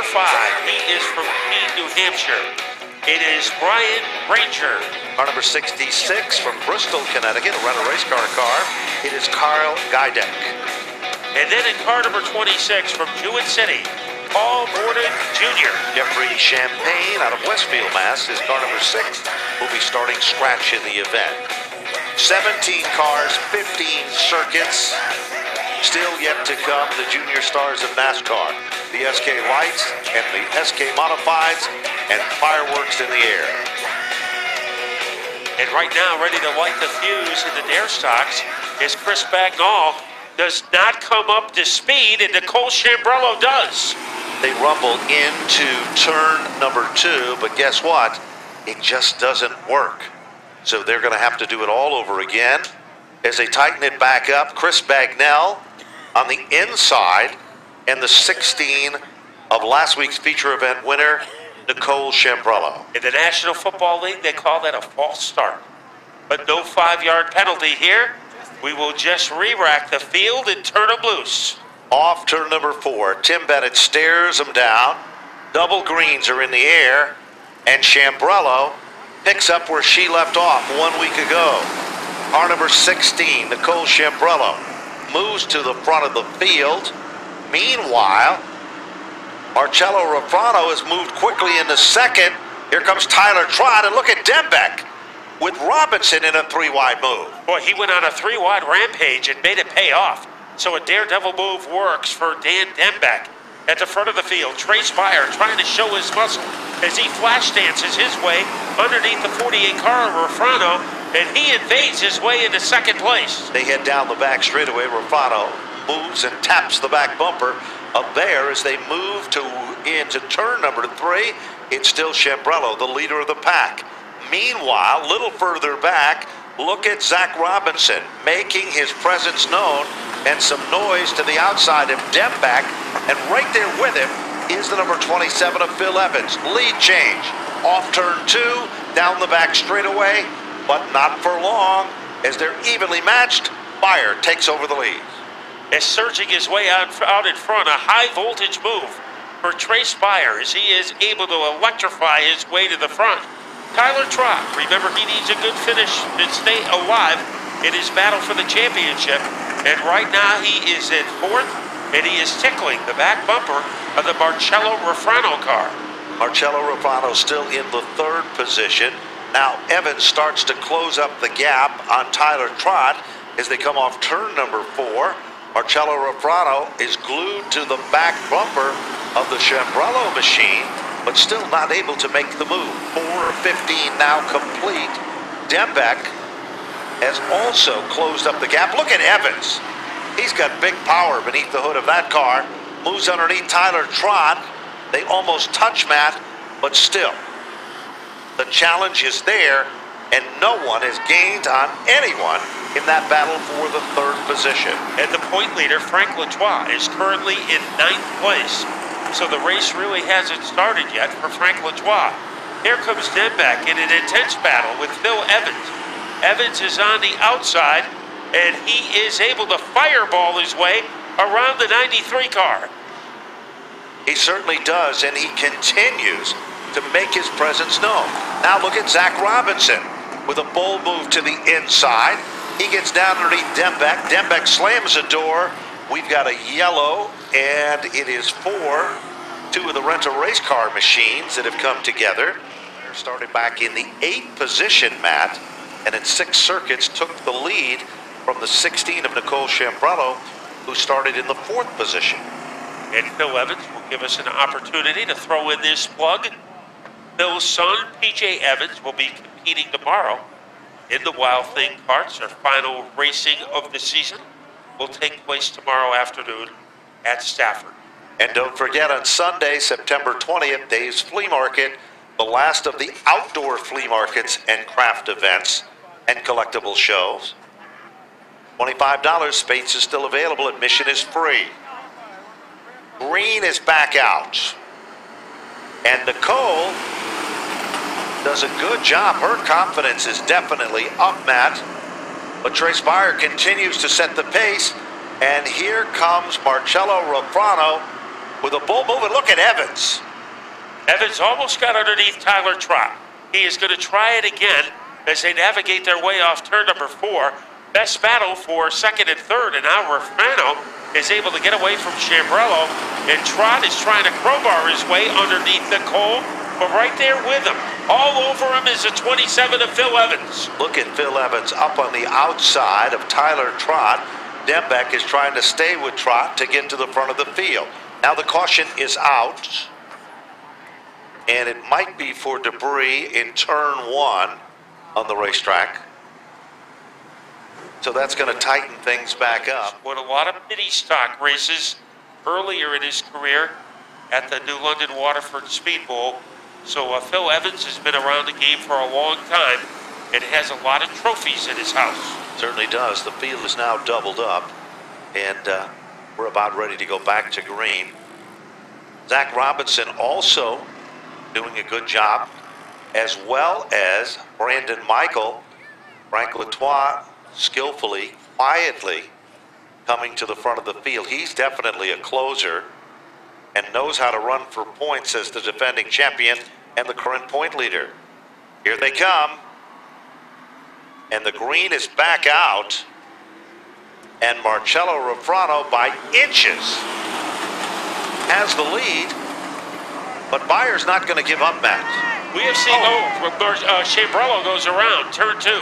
5. He is from Keene, New Hampshire. It is Brian Ranger. Car number 66 from Bristol, Connecticut, a rental race car. It is Carl Geideck. And then in car number 26 from Jewett City, Paul Borden Jr. Jeffrey Champagne out of Westfield, Mass. Is car number 6. Will be starting scratch in the event. 17 cars, 15 circuits. Still yet to come, the junior stars of NASCAR. The SK Lights and the SK Modifieds and fireworks in the air. And right now, ready to light the fuse in the dare stocks is Chris Bagnall. Does not come up to speed, and Nicole Chambrello does. They rumble into turn number 2, but guess what? It just doesn't work. So they're going to have to do it all over again. As they tighten it back up, Chris Bagnall on the inside, and the 16 of last week's feature event winner, Nicole Chambrello. In the National Football League, they call that a false start. But no 5-yard penalty here. We will just re-rack the field and turn them loose. Off turn number 4, Tim Bennett stares them down. Double greens are in the air, and Chambrello picks up where she left off 1 week ago. Car number 16, Nicole Chambrello, moves to the front of the field. Meanwhile, Marcello Rafano has moved quickly into second. Here comes Tyler Trott, and look at Dembeck with Robinson in a 3-wide move. Boy, he went on a 3-wide rampage and made it pay off. So a daredevil move works for Dan Dembeck. At the front of the field, Trey Spire trying to show his muscle as he flash dances his way underneath the 48 car of Rafano, and he invades his way into second place. They head down the back straightaway. Rafano moves and taps the back bumper of there as they move into turn number 3. It's still Chambrello, the leader of the pack. Meanwhile, a little further back, look at Zach Robinson making his presence known, and some noise to the outside of Dembeck, and right there with him is the number 27 of Phil Evans. Lead change off turn 2, down the back straightaway, but not for long as they're evenly matched. Spire takes over the lead. Is surging his way out in front, a high voltage move for Trey Spire as he is able to electrify his way to the front. Tyler Trott, remember he needs a good finish to stay alive in his battle for the championship, and right now he is in 4th, and he is tickling the back bumper of the Marcello Rafano car. Marcello Rafano still in the 3rd position. Now Evans starts to close up the gap on Tyler Trott as they come off turn number 4. Marcello Rafano is glued to the back bumper of the Chambrello machine, but still not able to make the move. 4:15 now complete. Dembeck has also closed up the gap. Look at Evans. He's got big power beneath the hood of that car. Moves underneath Tyler Trott. They almost touch Matt, but still. The challenge is there, and no one has gained on anyone in that battle for the 3rd position. And the point leader, Frank Latois, is currently in 9th place. So the race really hasn't started yet for Frank Latois. Here comes Dembeck in an intense battle with Phil Evans. Evans is on the outside, and he is able to fireball his way around the 93 car. He certainly does, and he continues to make his presence known. Now look at Zach Robinson with a bold move to the inside. He gets down underneath Dembeck. Dembeck slams the door. We've got a yellow, and it is for 2 of the rental race car machines that have come together. They're started back in the 8th position, Matt, and in 6 circuits took the lead from the 16 of Nicole Chambrello, who started in the 4th position. And Phil Evans will give us an opportunity to throw in this plug. Phil's son, PJ Evans, will be competing tomorrow in the Wild Thing Karts. Their final racing of the season will take place tomorrow afternoon at Stafford. And don't forget, on Sunday, September 20th, Dave's Flea Market, the last of the outdoor flea markets and craft events and collectible shows. $25, space is still available, admission is free. Green is back out. And Nicole does a good job. Her confidence is definitely up, Matt. But Trey Spire continues to set the pace. And here comes Marcello Rafano with a bull move, and look at Evans. Evans almost got underneath Tyler Trott. He is going to try it again as they navigate their way off turn number 4. Best battle for second and third, and now Rafano is able to get away from Chambrello, and Trott is trying to crowbar his way underneath Nicole, but right there with him. All over him is the 27 of Phil Evans. Look at Phil Evans up on the outside of Tyler Trott. Dembeck is trying to stay with Trott to get to the front of the field. Now the caution is out, and it might be for debris in turn 1 on the racetrack. So that's going to tighten things back up. Won a lot of mini stock races earlier in his career at the New London Waterford Speed Bowl. So Phil Evans has been around the game for a long time and has a lot of trophies in his house. Certainly does. The field is now doubled up, and we're about ready to go back to green. Zach Robinson also doing a good job, as well as Brandon Michael. Frank Latois skillfully, quietly coming to the front of the field. He's definitely a closer and knows how to run for points as the defending champion and the current point leader. Here they come. And the green is back out. And Marcello Rafano by inches has the lead. But Byers not going to give up, Matt. We have seen, Chambrello goes around, turn 2.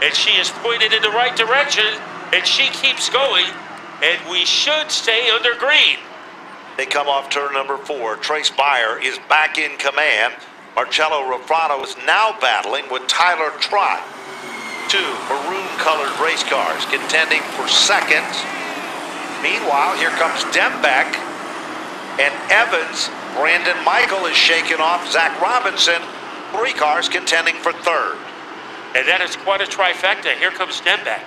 And she is pointed in the right direction, and she keeps going, and we should stay under green. They come off turn number 4. Trace Byer is back in command. Marcello Rafano is now battling with Tyler Trott. 2 maroon-colored race cars contending for second. Meanwhile, here comes Dembeck and Evans. Brandon Michael is shaken off Zach Robinson. 3 cars contending for third. And that is quite a trifecta. Here comes Dembeck.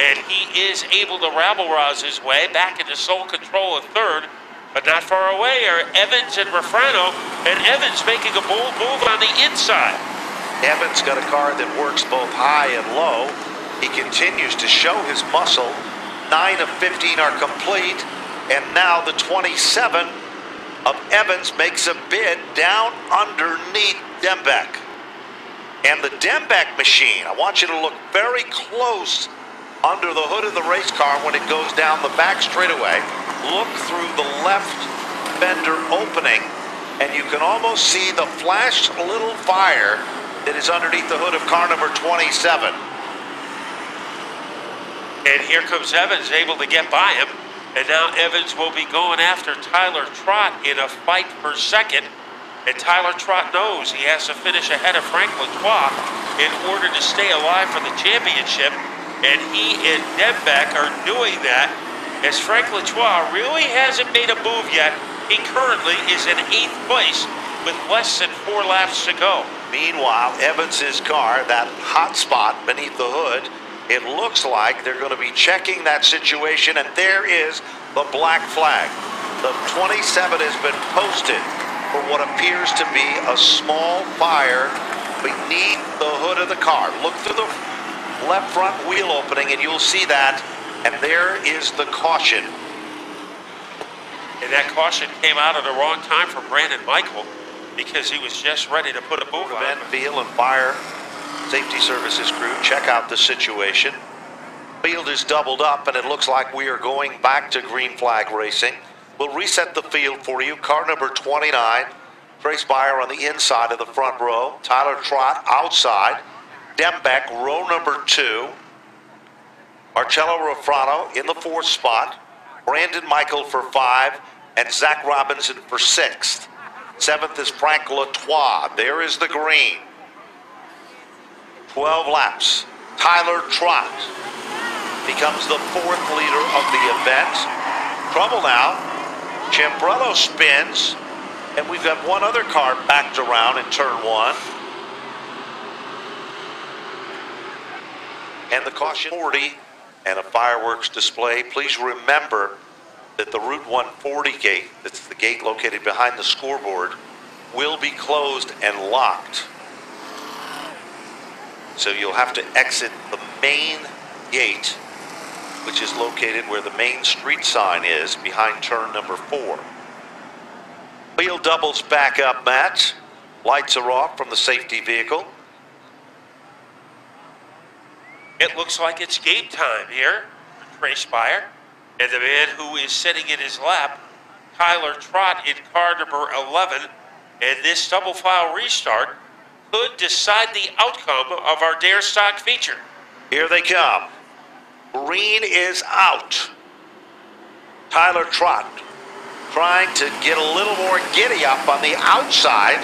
And he is able to rabble-rouse his way back into sole control of third. But not far away are Evans and Rafano. And Evans making a bold move on the inside. Evans got a car that works both high and low. He continues to show his muscle. 9 of 15 are complete. And now the 27 of Evans makes a bid down underneath Dembeck. And the Dembeck machine, I want you to look very close under the hood of the race car when it goes down the back straightaway. Look through the left fender opening, and you can almost see the flashed little fire that is underneath the hood of car number 27. And here comes Evans, able to get by him. And now Evans will be going after Tyler Trott in a fight for second. And Tyler Trott knows he has to finish ahead of Frank Latois in order to stay alive for the championship. And he and Dembeck are doing that, as Frank Latois really hasn't made a move yet. He currently is in 8th place with less than 4 laps to go. Meanwhile, Evans's car, that hot spot beneath the hood, it looks like they're going to be checking that situation, and there is the black flag. The 27 has been posted for what appears to be a small fire beneath the hood of the car. Look through the left front wheel opening and you'll see that, and there is the caution. And that caution came out at the wrong time for Brandon Michael, because he was just ready to put a move on. Ben Field and Fire Safety Services crew check out the situation. Field is doubled up, and it looks like we are going back to green flag racing. We'll reset the field for you. Car number 29, Trace Byer on the inside of the front row. Tyler Trott outside. Dembeck, row number 2. Marcello Rafano in the 4th spot. Brandon Michael for 5. And Zach Robinson for 6th. 7th is Frank Latois. There is the green. 12 laps. Tyler Trott becomes the 4th leader of the event. Trouble now. Chambrello spins, and we've got one other car backed around in turn 1. And the caution 40 and a fireworks display. Please remember that the Route 140 gate, that's the gate located behind the scoreboard, will be closed and locked. So you'll have to exit the main gate, which is located where the main street sign is behind turn number 4. Wheel doubles back up, Matt. Lights are off from the safety vehicle. It looks like it's game time here for Trey Spire. And the man who is sitting in his lap, Tyler Trott in car number 11. And this double file restart could decide the outcome of our Dare Stock feature. Here they come. Green is out. Tyler Trott trying to get a little more giddy up on the outside,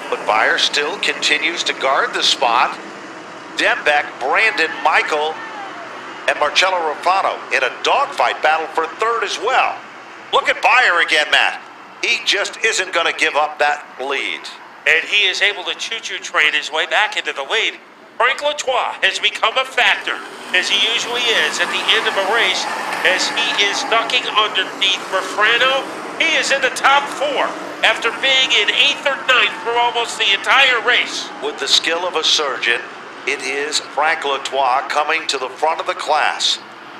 but Beyer still continues to guard the spot. Dembeck, Brandon Michael, and Marcello Rafano in a dogfight battle for third as well. Look at Beyer again, Matt. He just isn't going to give up that lead. And he is able to choo-choo train his way back into the lead. Frank Latois has become a factor, as he usually is at the end of a race, as he is ducking underneath Refrano. He is in the top 4 after being in 8th or 9th for almost the entire race. With the skill of a surgeon, it is Frank Latois coming to the front of the class.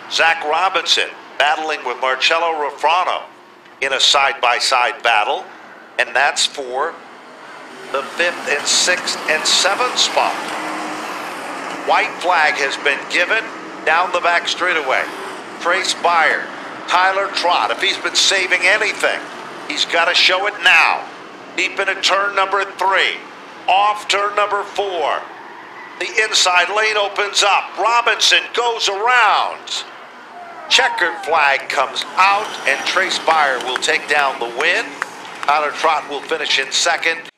Zach Robinson battling with Marcello Refrano in a side-by-side battle, and that's for the 5th and 6th and 7th spot. White flag has been given down the back straightaway. Trey Spire, Tyler Trott, if he's been saving anything, he's got to show it now. Deep into turn number 3, off turn number 4. The inside lane opens up. Robinson goes around. Checkered flag comes out, and Trey Spire will take down the win. Tyler Trott will finish in 2nd,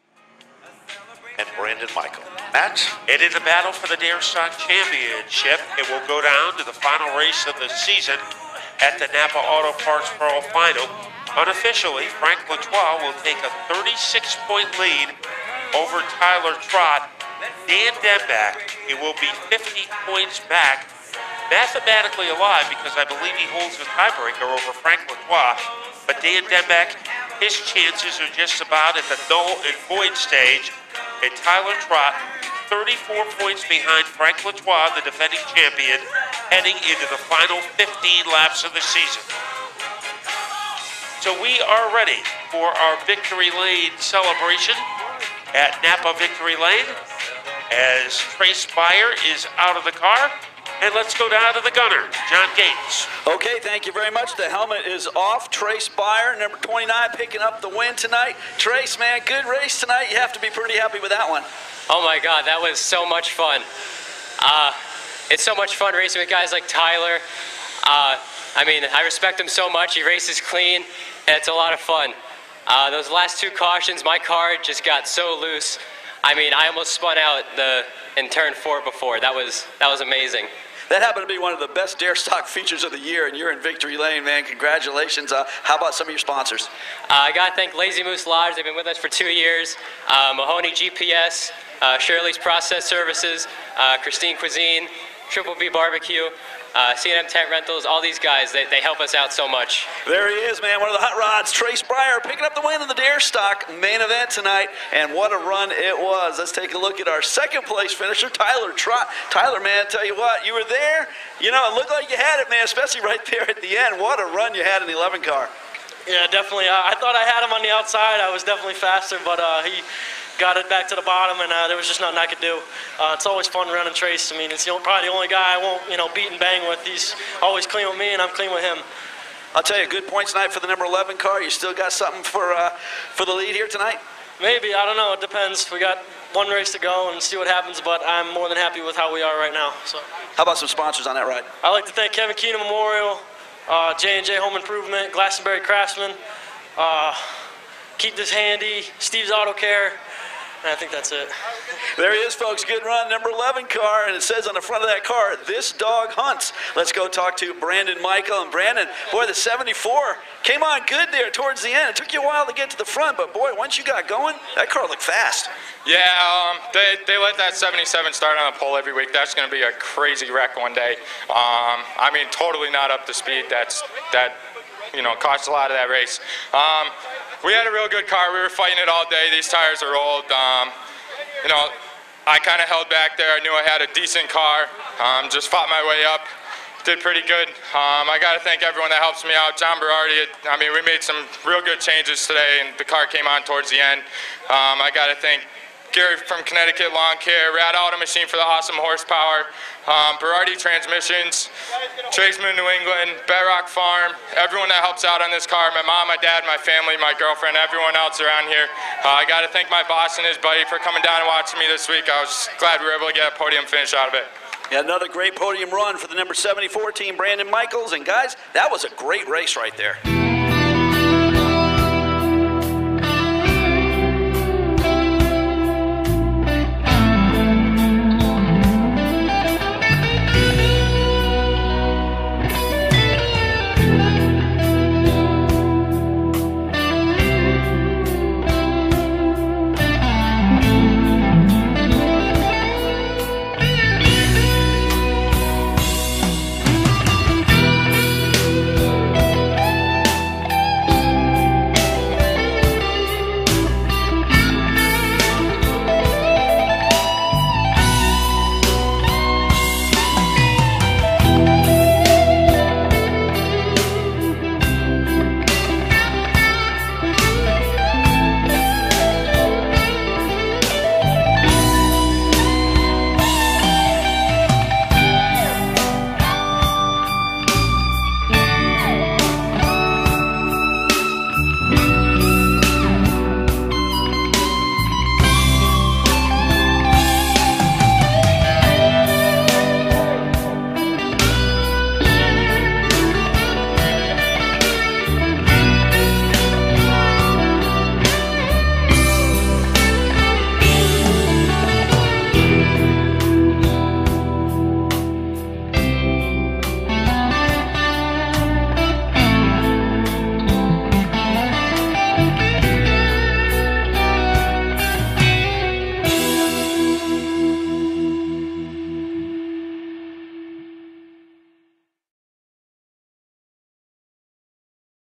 and Brandon Michael. Matt? And in the battle for the Dare Stock Championship, it will go down to the final race of the season at the Napa Auto Parts Pro Final. Unofficially, Frank Latois will take a 36-point lead over Tyler Trott. Dan Dembeck, it will be 50 points back, mathematically alive, because I believe he holds the tiebreaker over Frank Latois. But Dan Dembeck, his chances are just about at the null and void stage. And Tyler Trott, 34 points behind Frank Latois, the defending champion, heading into the final 15 laps of the season. So we are ready for our Victory Lane celebration at Napa Victory Lane as Trey Spire is out of the car. And let's go down to the gunner, John Gates. Okay, thank you very much. The helmet is off. Trey Spire, number 29, picking up the win tonight. Trace, man, good race tonight. You have to be pretty happy with that one. Oh my God, that was so much fun. It's so much fun racing with guys like Tyler. I mean, I respect him so much. He races clean, and it's a lot of fun. Those last 2 cautions, my car just got so loose. I mean, I almost spun out in turn 4 before. That was amazing. That happened to be one of the best Dare Stock features of the year, and you're in Victory Lane, man. Congratulations. How about some of your sponsors? I got to thank Lazy Moose Lodge. They've been with us for 2 years. Mahoney GPS, Shirley's Process Services, Christine Cuisine, Triple B Barbecue, C&M Tent Rentals, all these guys, they help us out so much. There he is, man, one of the hot rods, Trey Spire, picking up the win in the Dare Stock main event tonight, and what a run it was. Let's take a look at our 2nd place finisher, Tyler Trott. Tyler, man, tell you what, you were there, you know, it looked like you had it, man, especially right there at the end. What a run you had in the 11 car. Yeah, definitely. I thought I had him on the outside. I was definitely faster, but he got it back to the bottom, and there was just nothing I could do. It's always fun running Trace. I mean, it's probably the only guy I won't, beat and bang with. He's always clean with me, and I'm clean with him. I'll tell you, good points tonight for the number 11 car. You still got something for the lead here tonight? Maybe. I don't know. It depends. We got 1 race to go and see what happens, but I'm more than happy with how we are right now. So. How about some sponsors on that ride? I'd like to thank Kevin Keenan Memorial, J&J Home Improvement, Glastonbury Craftsman, Keep This Handy, Steve's Auto Care. I think that's it. There he is, folks. Good run, number 11 car, and it says on the front of that car, "This dog hunts." Let's go talk to Brandon Michael. And Brandon, boy, the 74 came on good there towards the end. It took you a while to get to the front, but boy, once you got going, that car looked fast. Yeah, they let that 77 start on the pole every week. That's going to be a crazy wreck one day. I mean, totally not up to speed. That cost a lot of that race. We had a real good car. We were fighting it all day. These tires are old. I kind of held back there. I knew I had a decent car. Just fought my way up. did pretty good. I got to thank everyone that helps me out. John Berardi, I mean, we made some real good changes today, and the car came on towards the end. I got to thank Gary from Connecticut Lawn Care, Rad Auto Machine for the awesome horsepower, Berardi Transmissions, Tradesman New England, Bedrock Farm, everyone that helps out on this car, my mom, my dad, my family, my girlfriend, everyone else around here. I got to thank my boss and his buddy for coming down and watching me this week. I was glad we were able to get a podium finish out of it. Yeah, another great podium run for the number 74 team, Brandon Michaels. And guys, that was a great race right there.